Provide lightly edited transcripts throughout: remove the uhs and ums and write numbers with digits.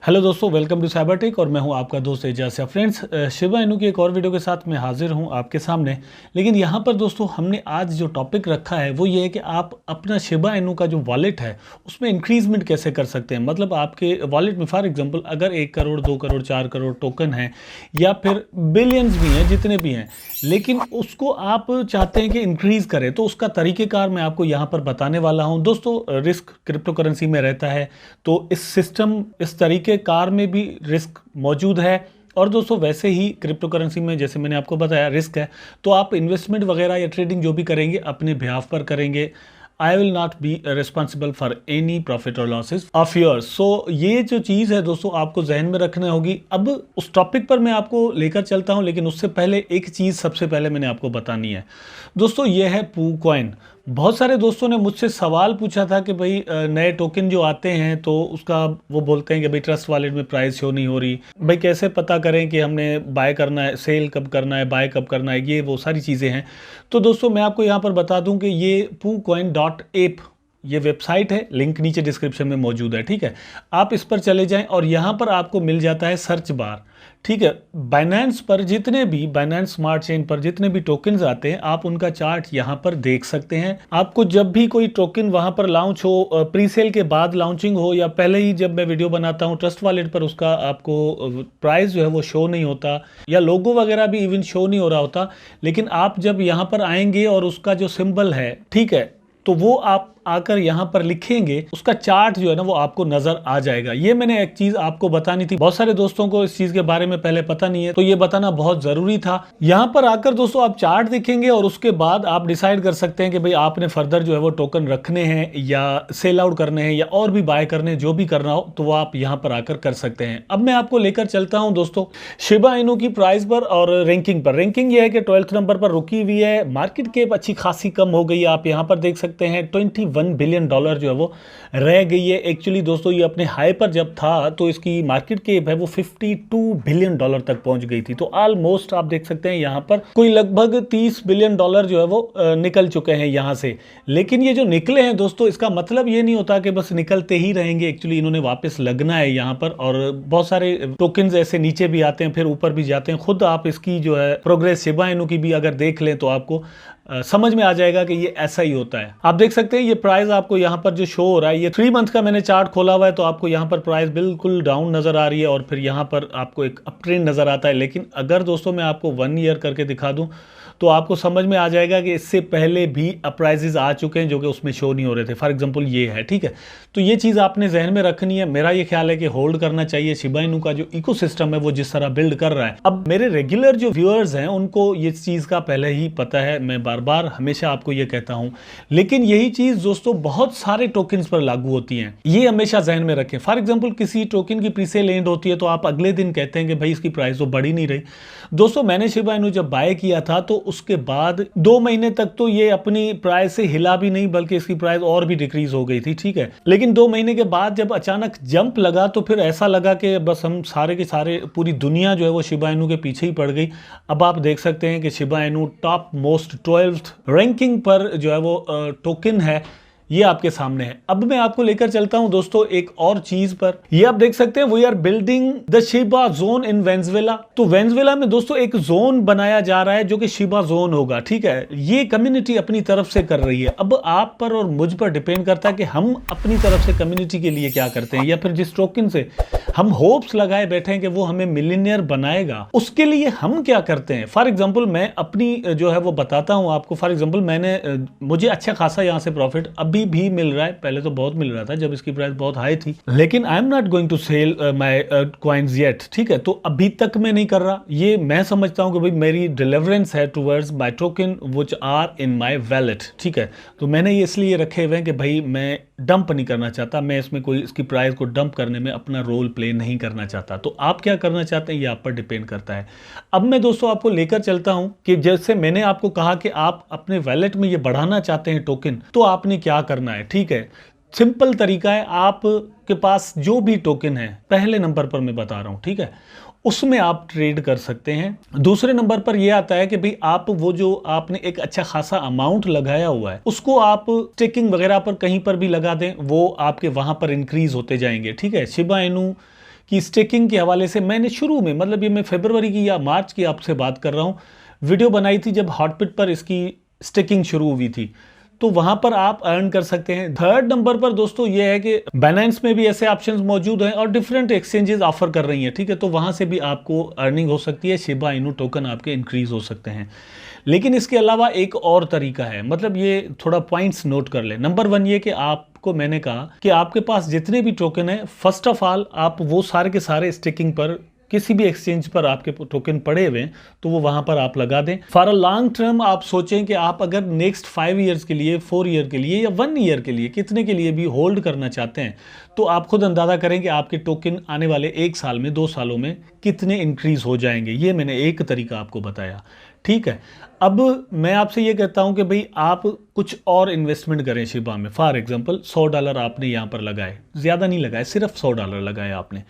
Hello दोस्तों, welcome to Cybertech और मैं हूं आपका दोस्त एजाज। फ्रेंड्स, शिबा इनू की एक और वीडियो के साथ मैं हाजिर हूं आपके सामने। लेकिन यहां पर दोस्तों हमने आज जो टॉपिक रखा है वो ये है कि आप अपना शिबा इनू का जो वॉलेट है उसमें इंक्रीजमेंट कैसे कर सकते हैं। मतलब आपके वॉलेट में फॉर एग्जांपल अगर 1 करोड़ 2 करोड़ 4 करोड़ टोकन है या फिर बिलियंस भी हैं, जितने भी हैं, लेकिन उसको आप चाहते हैं कि इंक्रीज करें, तो उसका तरीक़ेकार मैं आपको यहाँ पर बताने वाला हूँ। दोस्तों, रिस्क क्रिप्टो करेंसी में रहता है, तो इस सिस्टम इस तरीके कार में भी रिस्क मौजूद है। और दोस्तों वैसे ही क्रिप्टो करेंसी में जैसे मैंने आपको बताया रिस्क है, तो आप इन्वेस्टमेंट वगैरह या ट्रेडिंग जो भी करेंगे अपने बिहाफ पर करेंगे। I will not be responsible for any profit और लॉसेज ऑफ योर्स। सो ये जो चीज़ है दोस्तों आपको जहन में रखना होगी। अब उस टॉपिक पर मैं आपको लेकर चलता हूं, लेकिन उससे पहले एक चीज़ सबसे पहले मैंने आपको बतानी है दोस्तों, ये है पू कॉइन। बहुत सारे दोस्तों ने मुझसे सवाल पूछा था कि भाई नए टोकन जो आते हैं तो उसका वो बोलते हैं कि भाई ट्रस्ट वॉलेट में प्राइस शो नहीं हो रही, भाई कैसे पता करें कि हमने बाय करना है, सेल कब करना है, बाय कब करना है, ये वो सारी चीज़ें हैं। तो दोस्तों मैं आपको यहाँ पर बता दूं कि ये PooCoin.ape ये वेबसाइट है, लिंक नीचे डिस्क्रिप्शन में मौजूद है। ठीक है, आप इस पर चले जाएं और यहाँ पर आपको मिल जाता है सर्च बार। ठीक है, बाइनेंस पर जितने भी बाइनेंस स्मार्ट चेन पर जितने भी टोकन्स आते हैं आप उनका चार्ट यहाँ पर देख सकते हैं। आपको जब भी कोई टोकन वहाँ पर लॉन्च हो, प्री सेल के बाद लॉन्चिंग हो या पहले ही जब मैं वीडियो बनाता हूँ ट्रस्ट वॉलेट पर, उसका आपको प्राइस जो है वो शो नहीं होता या लोगो वगैरह भी इवन शो नहीं हो रहा होता। लेकिन आप जब यहाँ पर आएंगे और उसका जो सिंबल है, ठीक है, तो वो आप आकर यहाँ पर लिखेंगे, उसका चार्ट जो है ना वो आपको नजर आ जाएगा। ये मैंने एक चीज आपको बतानी थी, बहुत सारे दोस्तों को इस चीज के बारे में पहले पता नहीं है, तो ये बताना बहुत जरूरी था। यहाँ पर आकर दोस्तों आप चार्ट देखेंगे और उसके बाद आप डिसाइड कर सकते हैं कि भाई आपने फर्दर जो है वो टोकन रखने हैं या सेल आउट करने हैं या और भी बाय करने हैं, जो भी करना हो तो वो आप यहाँ पर आकर कर सकते हैं। अब मैं आपको लेकर चलता हूँ दोस्तों शिबा इनू की प्राइस पर और रैंकिंग पर। रैंकिंग ये है कि 12th नंबर पर रुकी हुई है, मार्केट कैप अच्छी खासी कम हो गई है। आप यहाँ पर देख सकते हैं 21 बिलियन डॉलर जो है वो रह गई है। एक्चुअली दोस्तों ये अपने हाई पर जब था तो इसकी मार्केट कैप है वो 52 बिलियन डॉलर तक पहुंच गई थी। तो ऑलमोस्ट आप देख सकते हैं यहाँ पर कोई लगभग 30 बिलियन डॉलर जो है वो निकल चुके हैं यहाँ से। लेकिन ये जो निकले हैं दोस्तों, इसका मतलब ये नहीं होता कि बस निकलते ही रहेंगे। एक्चुअली इन्होंने वापस लगना है यहाँ पर, और बहुत सारे टोकन्स ऐसे नीचे भी आते हैं फिर ऊपर भी जाते हैं। खुद आप इसकी जो है प्रोग्रेस शिबा इनू की भी अगर देख लें तो आपको समझ में आ जाएगा कि ये ऐसा ही होता है। आप देख सकते हैं ये प्राइस आपको यहाँ पर जो शो हो रहा है, ये 3 मंथ का मैंने चार्ट खोला हुआ है, तो आपको यहाँ पर प्राइस बिल्कुल डाउन नजर आ रही है और फिर यहाँ पर आपको एक अप ट्रेंड नजर आता है। लेकिन अगर दोस्तों मैं आपको 1 ईयर करके दिखा दूं तो आपको समझ में आ जाएगा कि इससे पहले भी अपराइजेज आ चुके हैं जो कि उसमें शो नहीं हो रहे थे। फॉर एग्जांपल ये है, ठीक है, तो ये चीज़ आपने जहन में रखनी है। मेरा ये ख्याल है कि होल्ड करना चाहिए। शिबा इनू का जो इकोसिस्टम है वो जिस तरह बिल्ड कर रहा है, अब मेरे रेगुलर जो व्यूअर्स हैं उनको ये चीज़ का पहले ही पता है, मैं बार बार हमेशा आपको ये कहता हूं। लेकिन यही चीज़ दोस्तों बहुत सारे टोकन्स पर लागू होती है, ये हमेशा जहन में रखें। फॉर एग्जाम्पल किसी टोकन की प्रीसेल एंड होती है तो आप अगले दिन कहते हैं कि भाई इसकी प्राइस तो बढ़ ही नहीं रही। दोस्तों मैंने शिबा इनू जब बाय किया था तो उसके बाद 2 महीने तक तो ये अपनी प्राइस से हिला भी नहीं, बल्कि इसकी प्राइस और भी डिक्रीज हो गई थी। ठीक है, लेकिन 2 महीने के बाद जब अचानक जंप लगा तो फिर ऐसा लगा कि बस हम सारे के सारे पूरी दुनिया जो है वो शिबा इनू के पीछे ही पड़ गई। अब आप देख सकते हैं कि Shiba Inu top most 12th ranking पर जो है वो टोकन है, ये आपके सामने है। अब मैं आपको लेकर चलता हूं दोस्तों एक और चीज पर। ये आप देख सकते हैं we are building the shiba zone in Venezuela. तो वेनेजुएला में दोस्तों एक जोन बनाया जा रहा है जो कि शिबा जोन होगा। ठीक है, ये कम्युनिटी अपनी तरफ से कर रही है। अब आप पर और मुझ पर डिपेंड करता है कि हम अपनी तरफ से कम्युनिटी के लिए क्या करते हैं, या फिर जिस टोकन से हम होप्स लगाए बैठे हैं कि वो हमें मिलियनियर बनाएगा, उसके लिए हम क्या करते हैं। फॉर एग्जाम्पल मैं अपनी जो है वो बताता हूं आपको। फॉर एग्जाम्पल मुझे अच्छा खासा यहाँ से प्रॉफिट अभी भी मिल रहा है, पहले तो बहुत मिल रहा था जब इसकी प्राइस बहुत हाई थी, लेकिन I am not going to sell my coins yet. ठीक है, तो अभी तक मैं नहीं कर रहा। ये मैं समझता हूं कि भाई मेरी डिलीवरेंस है towards my token which are in my wallet. ठीक है, तो मैंने ये इसलिए रखे हुए हैं कि भाई मैं डंप नहीं करना चाहता, मैं इसमें कोई इसकी प्राइस को डंप करने में अपना रोल प्ले नहीं करना चाहता। तो आप क्या करना चाहते हैं ये आप पर डिपेंड करता है। अब मैं दोस्तों आपको लेकर चलता हूं कि जैसे मैंने आपको कहा कि आप अपने वैलेट में ये बढ़ाना चाहते हैं टोकन, तो आपने क्या करना है। ठीक है, सिंपल तरीका है, आपके पास जो भी टोकन है पहले नंबर पर मैं बता रहा हूं, ठीक है, उसमें आप ट्रेड कर सकते हैं। दूसरे नंबर पर यह आता है कि भाई आप वो जो आपने एक अच्छा खासा अमाउंट लगाया हुआ है उसको आप स्टेकिंग वगैरह पर कहीं पर भी लगा दें, वो आपके वहां पर इंक्रीज होते जाएंगे। ठीक है, शिबा इनू कि स्टेकिंग के हवाले से मैंने शुरू में, मतलब ये मैं फरवरी की या मार्च की आपसे बात कर रहा हूँ, वीडियो बनाई थी जब हॉटबिट पर इसकी स्टेकिंग शुरू हुई थी, तो वहां पर आप अर्न कर सकते हैं। थर्ड नंबर पर दोस्तों ये है कि बाइनेंस में भी ऐसे ऑप्शंस मौजूद हैं और डिफरेंट एक्सचेंजेस ऑफर कर रही हैं, ठीक है, तो वहां से भी आपको अर्निंग हो सकती है, शिबा इनू टोकन आपके इंक्रीज हो सकते हैं। लेकिन इसके अलावा एक और तरीका है, मतलब ये थोड़ा पॉइंट्स नोट कर ले। नंबर 1 ये कि आपको मैंने कहा कि आपके पास जितने भी टोकन है, फर्स्ट ऑफ ऑल आप वो सारे के सारे स्टेकिंग पर किसी भी एक्सचेंज पर आपके टोकन पड़े हुए हैं तो वो वहां पर आप लगा दें। फॉर अ लॉन्ग टर्म आप सोचें कि आप अगर नेक्स्ट 5 ईयर्स के लिए, 4 ईयर के लिए या 1 ईयर के लिए, कितने के लिए भी होल्ड करना चाहते हैं, तो आप खुद अंदाजा करें कि आपके टोकन आने वाले 1 साल में, 2 सालों में कितने इंक्रीज हो जाएंगे। ये मैंने एक तरीका आपको बताया, ठीक है। अब मैं आपसे ये कहता हूं कि भाई आप कुछ और इन्वेस्टमेंट करें शिबा में। फॉर एग्जांपल $100 आपने यहां पर लगाए, ज़्यादा नहीं लगाए, सिर्फ $100 लगाए आपने।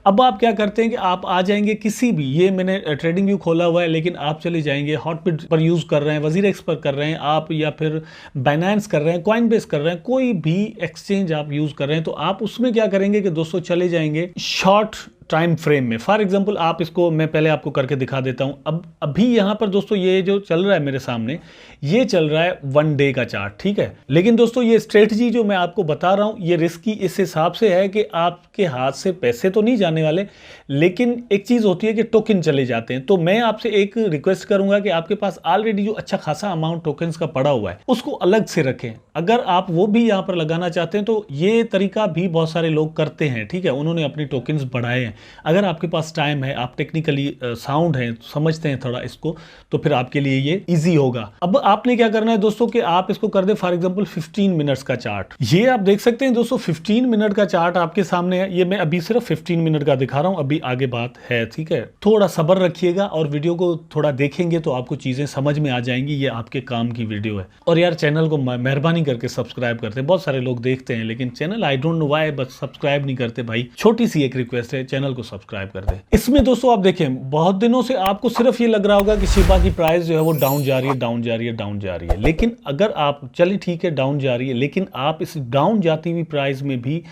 अब आप क्या करते हैं कि आप आ जाएंगे किसी भी, ये मैंने ट्रेडिंग व्यू खोला हुआ है, लेकिन आप चले जाएंगे हॉटबिट पर यूज़ कर रहे हैं, वजीरेक्स पर कर रहे हैं आप, या फिर बाइनेंस कर रहे हैं, कॉइनबेस कर रहे हैं, कोई भी एक्सचेंज आप यूज़ कर रहे हैं, तो आप उसमें क्या करेंगे कि दोस्तों चले जाएंगे शॉर्ट टाइम फ्रेम में। फॉर एग्जांपल आप इसको, मैं पहले आपको करके दिखा देता हूं। अब अभी यहां पर दोस्तों ये जो चल रहा है मेरे सामने, ये चल रहा है 1 डे का चार्ट, ठीक है। लेकिन दोस्तों ये स्ट्रेटजी जो मैं आपको बता रहा हूं, ये रिस्की इस हिसाब से है कि आपके हाथ से पैसे तो नहीं जाने वाले, लेकिन एक चीज होती है कि टोकन चले जाते हैं। तो मैं आपसे एक रिक्वेस्ट करूंगा कि आपके पास ऑलरेडी जो अच्छा खासा अमाउंट टोकन्स का पड़ा हुआ है उसको अलग से रखें। अगर आप वो भी यहां पर लगाना चाहते हैं तो ये तरीका भी बहुत सारे लोग करते हैं, ठीक है, उन्होंने अपनी टोकन्स बढ़ाए हैं। अगर आपके पास टाइम है, आप टेक्निकली साउंड हैं, समझते हैं थोड़ा इसको, तो फिर आपके लिए ये इजी होगा। अब आपने क्या करना है दोस्तों कि आप इसको कर दे फॉर एग्जांपल 15 मिनट्स का चार्ट। ये आप देख सकते हैं दोस्तों 15 मिनट का चार्ट आपके सामने है। ये मैं अभी सिर्फ 15 मिनट का दिखा रहा हूं, अभी आगे बात है, ठीक है। थोड़ा सब्र रखिएगा और वीडियो को थोड़ा देखेंगे तो आपको चीजें समझ में आ जाएंगी। ये आपके काम की वीडियो है। और यार चैनल को मेहरबानी करके सब्सक्राइब करते हैं। बहुत सारे लोग देखते हैं लेकिन channel I don't know why बस सब्सक्राइब नहीं करते। भाई छोटी सी एक रिक्वेस्ट है, चैनल को सब्सक्राइब कर दे। इसमें दोस्तों आप देखें बहुत दिनों से आपको सिर्फ ये लग रहा होगा कि शिबा की प्राइस जो है वो डाउन जा रही है, डाउन जा रही है, डाउन जा रही है। लेकिन अगर आप, चलिए ठीक है डाउन जा रही है, लेकिन आप इस डाउन जाती हुई प्राइस में भी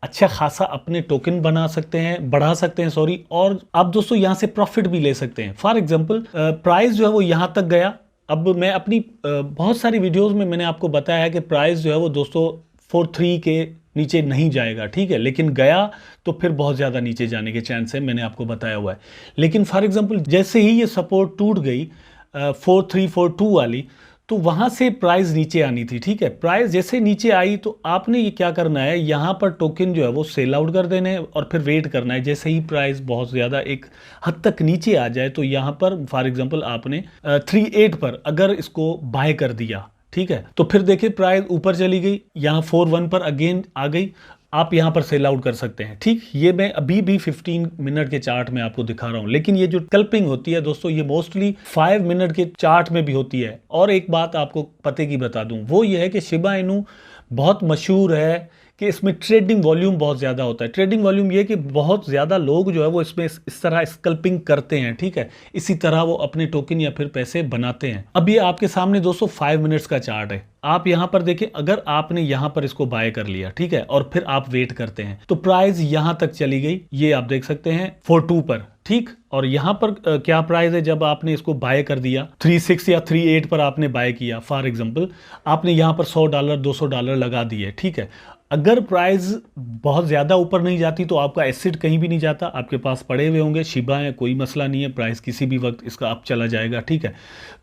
अच्छा खासा अपने टोकन बना सकते हैं, बढ़ा सकते हैं, सॉरी। और आप दोस्तों यहां से प्रॉफिट भी ले सकते हैं। फॉर एग्जांपल प्राइस जो है वो यहां तक गया। अब मैं अपनी बहुत सारी वीडियोस में मैंने आपको बताया है कि प्राइस जो है वो दोस्तों 43 के नीचे नहीं जाएगा, ठीक है, लेकिन गया तो फिर बहुत ज़्यादा नीचे जाने के चांस है, मैंने आपको बताया हुआ है। लेकिन फॉर एग्जांपल जैसे ही ये सपोर्ट टूट गई 4342 वाली, तो वहां से प्राइस नीचे आनी थी, ठीक है। प्राइस जैसे नीचे आई तो आपने ये क्या करना है, यहां पर टोकन जो है वो सेल आउट कर देने और फिर वेट करना है। जैसे ही प्राइस बहुत ज़्यादा एक हद तक नीचे आ जाए तो यहां पर फॉर एग्जांपल आपने 38 पर अगर इसको बाय कर दिया, ठीक है, तो फिर देखिए प्राइस ऊपर चली गई, यहाँ 41 पर अगेन आ गई, आप यहां पर सेल आउट कर सकते हैं, ठीक। ये मैं अभी भी 15 मिनट के चार्ट में आपको दिखा रहा हूं। लेकिन ये जो स्कैल्पिंग होती है दोस्तों, ये मोस्टली 5 मिनट के चार्ट में भी होती है। और एक बात आपको पते की बता दूं, वो ये है कि शिबा इनू बहुत मशहूर है कि इसमें ट्रेडिंग वॉल्यूम बहुत ज़्यादा होता है। ट्रेडिंग वॉल्यूम ये कि बहुत ज़्यादा लोग जो है वो इसमें इस तरह स्कल्पिंग करते हैं, ठीक है, इसी तरह वो अपने टोकन या फिर पैसे बनाते हैं। अब ये आपके सामने दोस्तों 5 मिनट्स का चार्ट है। आप यहां पर देखें, अगर आपने यहां पर इसको बाय कर लिया, ठीक है, और फिर आप वेट करते हैं तो प्राइस यहां तक चली गई, ये आप देख सकते हैं 42 पर, ठीक। और यहां पर क्या प्राइस है जब आपने इसको बाय कर दिया, 36 या 38 पर आपने बाय किया। फॉर एग्जांपल आपने यहां पर $100 $200 लगा दिए, ठीक है। अगर प्राइस बहुत ज़्यादा ऊपर नहीं जाती तो आपका एसेट कहीं भी नहीं जाता, आपके पास पड़े हुए होंगे, शिबा है, कोई मसला नहीं है, प्राइस किसी भी वक्त इसका अप चला जाएगा, ठीक है।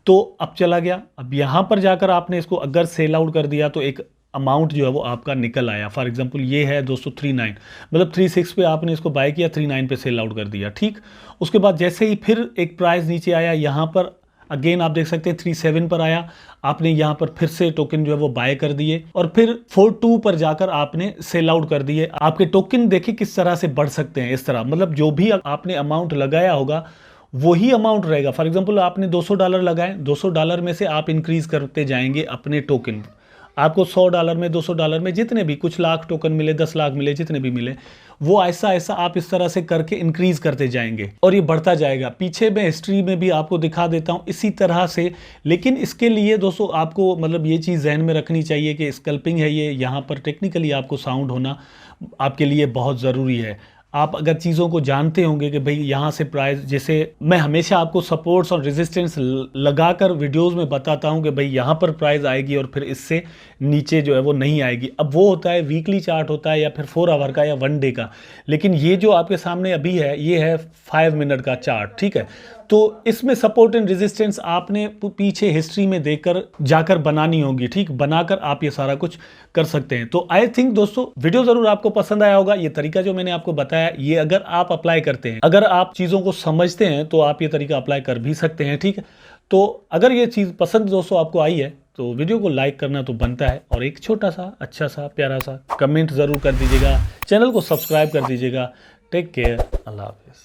तो अप चला गया, अब यहाँ पर जाकर आपने इसको अगर सेल आउट कर दिया तो एक अमाउंट जो है वो आपका निकल आया। फॉर एग्जांपल ये है दोस्तों 39, मतलब 36 पे आपने इसको बाय किया, 39 पे सेल आउट कर दिया, ठीक। उसके बाद जैसे ही फिर एक प्राइस नीचे आया, यहाँ पर अगेन आप देख सकते हैं 37 पर आया, आपने यहाँ पर फिर से टोकन जो है वो बाय कर दिए और फिर 42 पर जाकर आपने सेल आउट कर दिए। आपके टोकन देखिए किस तरह से बढ़ सकते हैं, इस तरह, मतलब जो भी आपने अमाउंट लगाया होगा वही अमाउंट रहेगा। फॉर एग्जांपल आपने $200 लगाए, $200 में से आप इंक्रीज करते जाएंगे अपने टोकन। आपको $100 में, $200 में, जितने भी, कुछ लाख टोकन मिले, 10 लाख मिले, जितने भी मिले, वो ऐसा ऐसा आप इस तरह से करके इंक्रीज करते जाएंगे और ये बढ़ता जाएगा। पीछे मैं हिस्ट्री में भी आपको दिखा देता हूं इसी तरह से। लेकिन इसके लिए दोस्तों आपको मतलब ये चीज़ जहन में रखनी चाहिए कि स्कल्पिंग है ये, यहाँ पर टेक्निकली आपको साउंड होना आपके लिए बहुत ज़रूरी है। आप अगर चीज़ों को जानते होंगे कि भाई यहाँ से प्राइस, जैसे मैं हमेशा आपको सपोर्ट्स और रेजिस्टेंस लगाकर वीडियोस में बताता हूँ कि भाई यहाँ पर प्राइस आएगी और फिर इससे नीचे जो है वो नहीं आएगी। अब वो होता है वीकली चार्ट होता है या फिर 4 आवर का या 1 डे का, लेकिन ये जो आपके सामने अभी है ये है 5 मिनट का चार्ट, ठीक है। तो इसमें सपोर्ट एंड रेजिस्टेंस आपने पीछे हिस्ट्री में देखकर जाकर बनानी होगी, ठीक, बनाकर आप ये सारा कुछ कर सकते हैं। तो आई थिंक दोस्तों वीडियो जरूर आपको पसंद आया होगा। ये तरीका जो मैंने आपको बताया ये अगर आप अप्लाई करते हैं, अगर आप चीज़ों को समझते हैं तो आप ये तरीका अप्लाई कर भी सकते हैं, ठीक है। तो अगर ये चीज़ पसंद दोस्तों आपको आई है तो वीडियो को लाइक करना तो बनता है, और एक छोटा सा अच्छा सा प्यारा सा कमेंट ज़रूर कर दीजिएगा, चैनल को सब्सक्राइब कर दीजिएगा। टेक केयर, अल्लाह हाफिज़।